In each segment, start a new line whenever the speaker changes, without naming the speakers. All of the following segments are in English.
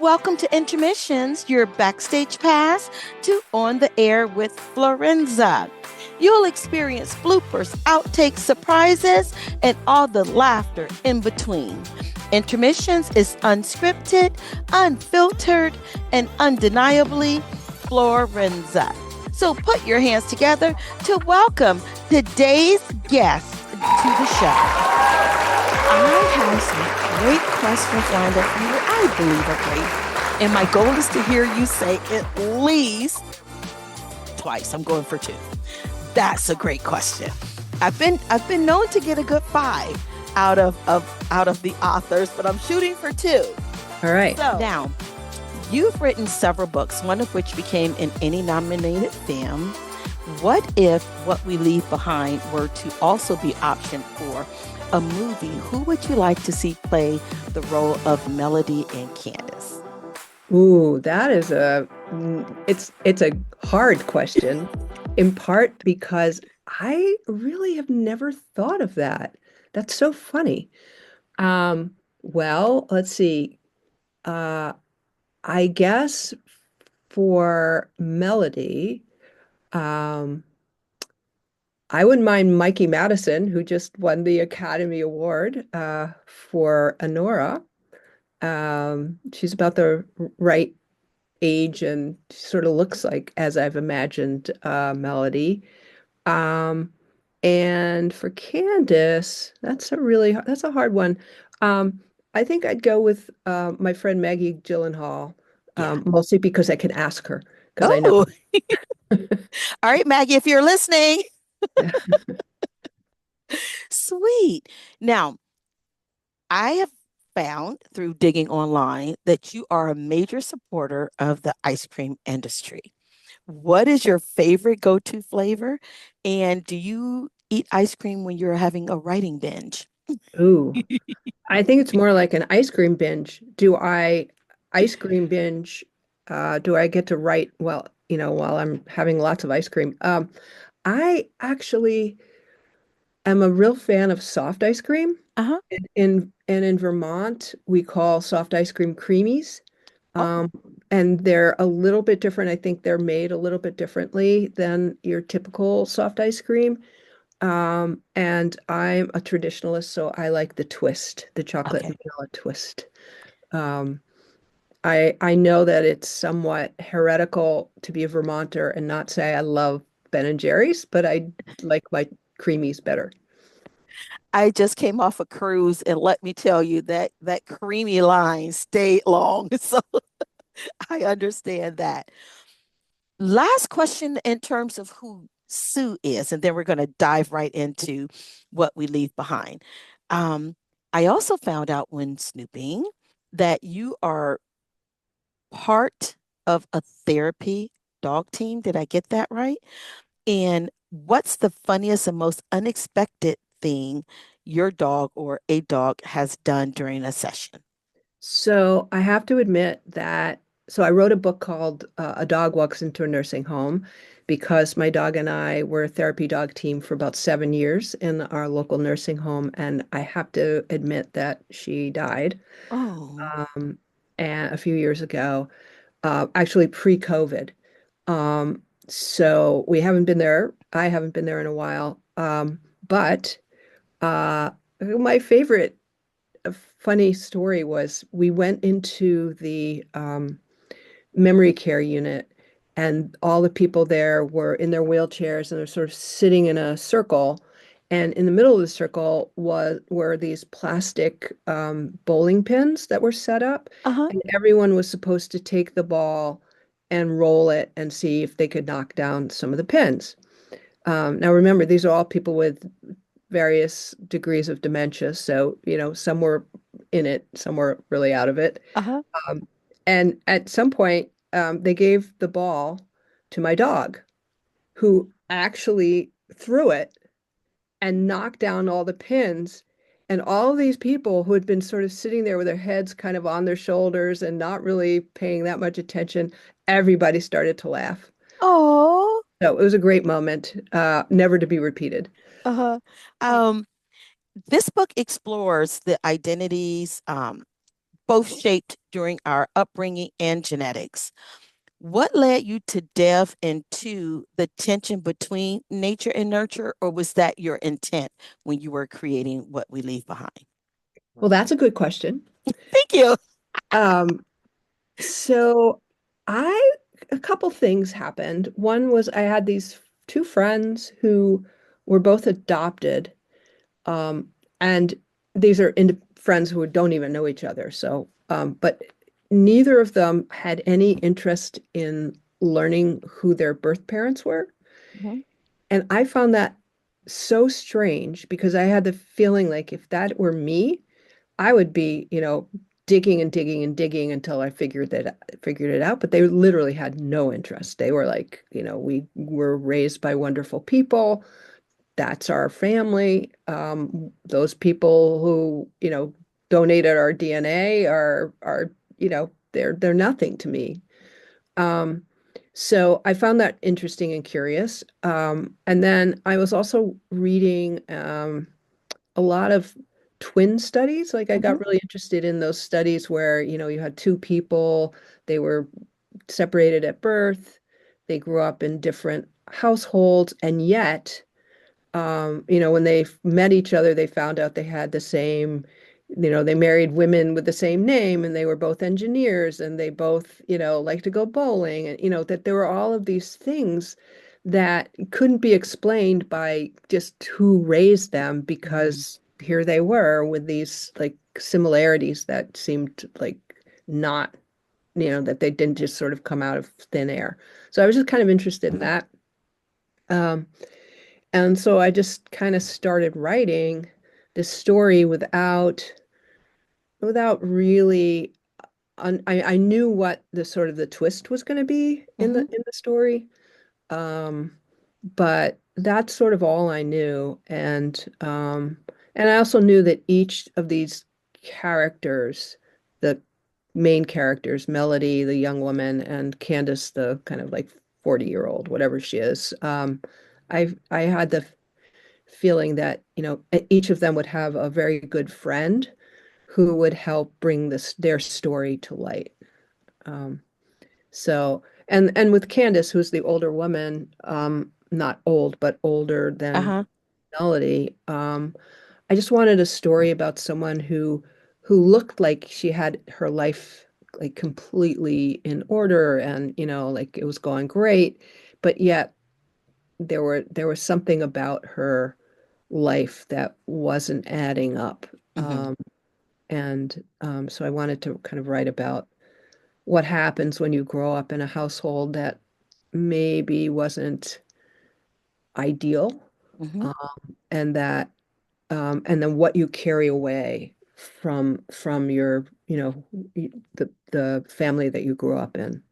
welcome to Intermissions, your backstage pass to On the Air with Florenza. You'll experience bloopers, outtakes, surprises, and all the laughter in between. Intermissions is unscripted, unfiltered, and undeniably Florenza. So put your hands together to welcome today's guest to the show. I have some great questions lined up for you. I believe are great. And my goal is to hear you say at least twice. I'm going for two. That's a great question. I've been known to get a good five out of the authors, but I'm shooting for two.
All right.
So now, you've written several books, one of which became an Emmy-nominated film. What if What We Leave Behind were to also be optioned for a movie? Who would you like to see play the role of Melody and Candace?
Ooh, that is it's a hard question, in part because I really have never thought of that. That's so funny. Well, let's see. Uh, I guess for Melody, um, I wouldn't mind Mikey Madison, who just won the Academy Award for Honora. She's about the right age and sort of looks like as I've imagined Melody. Um, and for Candace, that's a hard one. Um, I think I'd go with my friend Maggie Gyllenhaal,
Yeah.
mostly because I can ask her because I know.
Oh, all right, Maggie, if you're listening. Sweet. Now, I have found through digging online that you are a major supporter of the ice cream industry. What is your favorite go-to flavor? And do you eat ice cream when you're having a writing binge?
Ooh, I think it's more like an ice cream binge. Do I ice cream binge? Do I get to write while I'm having lots of ice cream? I actually am a real fan of soft ice cream.
Uh-huh.
In Vermont, we call soft ice cream creamies.
Oh,
Um, and they're a little bit different. I think they're made a little bit differently than your typical soft ice cream. And I'm a traditionalist, so I like the twist, the chocolate
okay.
and vanilla twist. Um, I know that it's somewhat heretical to be a Vermonter and not say I love Ben and Jerry's, but I like my creamies better.
I just came off a cruise, and let me tell you that that creamy line stayed long. So I understand that. Last question in terms of who Sue is, and then we're going to dive right into what we leave behind. Um, I also found out when snooping that you are part of a therapy dog team. Did I get that right? And what's the funniest and most unexpected thing your dog or a dog has done during a session?
So I have to admit that, so I wrote a book called A Dog Walks into a Nursing Home because my dog and I were a therapy dog team for about 7 years in our local nursing home. And I have to admit that she died
Oh,
um, a few years ago, actually pre-COVID. So we haven't been there. I haven't been there in a while. But my favorite a funny story was we went into the memory care unit, and all the people there were in their wheelchairs and they're sort of sitting in a circle. And in the middle of the circle were these plastic bowling pins that were set up,
uh-huh.
and everyone was supposed to take the ball and roll it and see if they could knock down some of the pins. Now remember, these are all people with various degrees of dementia. So, some were in it, some were really out of it.
Uh-huh.
Um, and at some point, they gave the ball to my dog, who actually threw it and knocked down all the pins. And all of these people who had been sort of sitting there with their heads kind of on their shoulders and not really paying that much attention, everybody started to laugh.
Oh,
So it was a great moment, never to be repeated.
uh-huh. Um, this book explores the identities, both shaped during our upbringing and genetics. What led you to delve into the tension between nature and nurture, or was that your intent when you were creating What We Leave Behind?
Well, that's a good question.
Thank you.
Um, so I, a couple things happened. One was I had these two friends who were both adopted. Um, and these are friends who don't even know each other. So, but neither of them had any interest in learning who their birth parents were.
Mhm,
And I found that so strange because I had the feeling like if that were me, I would be, digging and digging and digging until I figured it out. But they literally had no interest. They were like, we were raised by wonderful people. That's our family. Those people who, donated our DNA are, they're nothing to me. Um, so I found that interesting and curious. And then I was also reading a lot of twin studies. Like I
mhm,
got really interested in those studies where, you had two people, they were separated at birth, they grew up in different households, and yet when they met each other, they found out they had the same, they married women with the same name and they were both engineers and they both, like to go bowling and, that there were all of these things that couldn't be explained by just who raised them
mhm,
because here they were with these like similarities that seemed like not, that they didn't just sort of come out of thin air. So I was just kind of interested in that. Um, and so I just kind of started writing this story without really I knew what the sort of the twist was going to be in the
mhm,
story. Um, but that's sort of all I knew. And I also knew that each of these characters, the main characters, Melody, the young woman, and Candace, the kind of like 40-year-old, whatever she is, I had the feeling that, each of them would have a very good friend who would help bring their story to light. Um, so, and with Candace, who's the older woman, not old, but older than
uh-huh,
Melody, I just wanted a story about someone who looked like she had her life like completely in order and, like it was going great, but yet there was something about her life that wasn't adding up.
mhm,
And so I wanted to kind of write about what happens when you grow up in a household that maybe wasn't ideal,
mhm.
um, and that and then what you carry away from your, the family that you grew up in.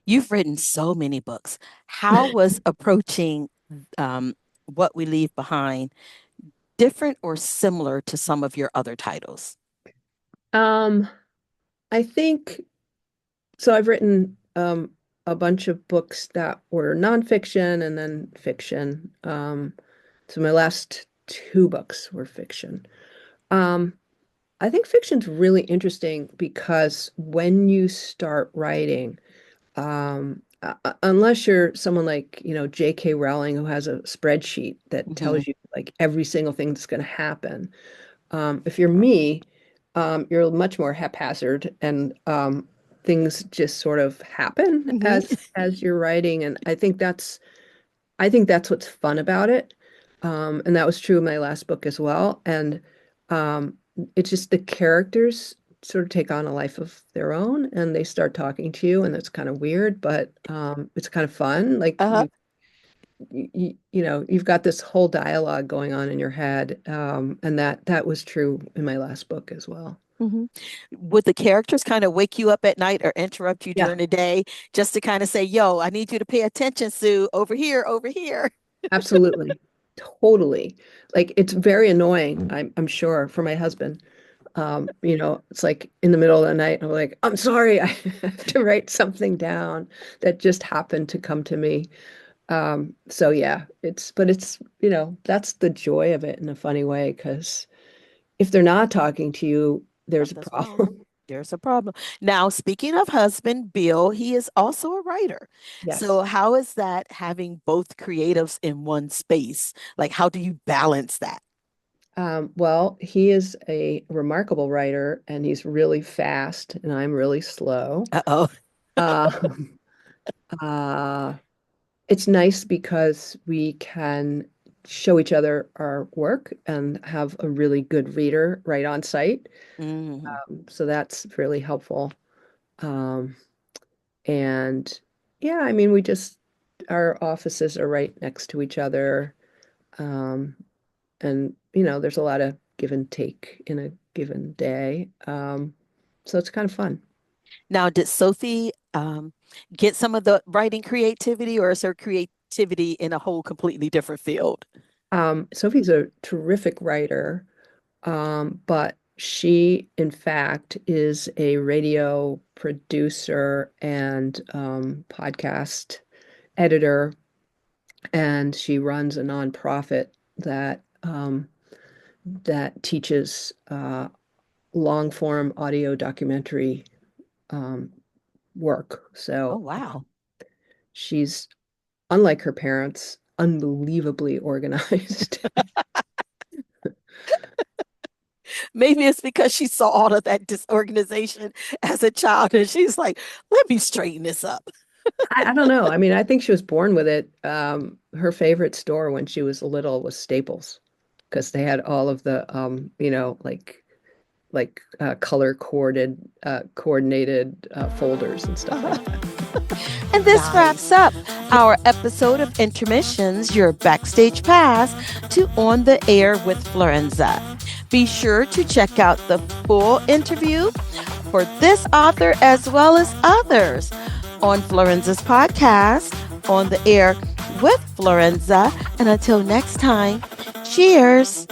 You've written so many books. How was approaching um, What We Leave Behind different or similar to some of your other titles?
Um, I think so. I've written a bunch of books that were nonfiction and then fiction. So my last two books were fiction. Um, I think fiction's really interesting because when you start writing, unless you're someone like, J.K. Rowling who has a spreadsheet that
Mhm,
tells you like every single thing that's going to happen. If you're me, you're much more haphazard and things just sort of happen
mhm,
as you're writing. And I think that's what's fun about it. And that was true of my last book as well. And um, it's just the characters sort of take on a life of their own and they start talking to you, and it's kind of weird, but it's kind of fun. Like
uh-huh,
you've got this whole dialogue going on in your head. And that was true in my last book as well.
mhm. Would the characters kind of wake you up at night or interrupt you
Yeah,
during the day just to kind of say, yo, I need you to pay attention, Sue, over here, over here?
absolutely. Totally. Like it's very annoying, I'm sure, for my husband. It's like in the middle of the night, and I'm like, I'm sorry, I have to write something down that just happened to come to me. So yeah, but it's, that's the joy of it in a funny way, because if they're not talking to you, there's a
Something's wrong.
problem.
There's a problem. Now, speaking of husband, Bill, he is also a writer.
Yes.
So, how is that having both creatives in one space? Like, how do you balance that?
Well, he is a remarkable writer and he's really fast and I'm really slow.
Uh-oh.
Um, uh, it's nice because we can show each other our work and have a really good reader right on site.
Mhm.
So that's really helpful. Um, and yeah, I mean, we just, our offices are right next to each other. Um, and, there's a lot of give and take in a given day. So it's kind of fun.
Now, did Sophie get some of the writing creativity, or is her creativity in a whole completely different field?
Sophie's a terrific writer, but she, in fact, is a radio producer and podcast editor, and she runs a nonprofit that teaches long form audio documentary um, work.
Oh,
So
wow.
she's, unlike her parents, unbelievably organized.
Maybe it's because she saw all of that disorganization as a child and she's like, let me straighten this up.
I don't know. I mean, I think she was born with it. Her favorite store when she was little was Staples because they had all of the, like color coordinated folders and stuff like that.
And this wraps
Nice.
up our episode of Intermissions, your backstage pass to On the Air with Florenza. Be sure to check out the full interview for this author as well as others on Florenza's podcast, On the Air with Florenza. And until next time, cheers.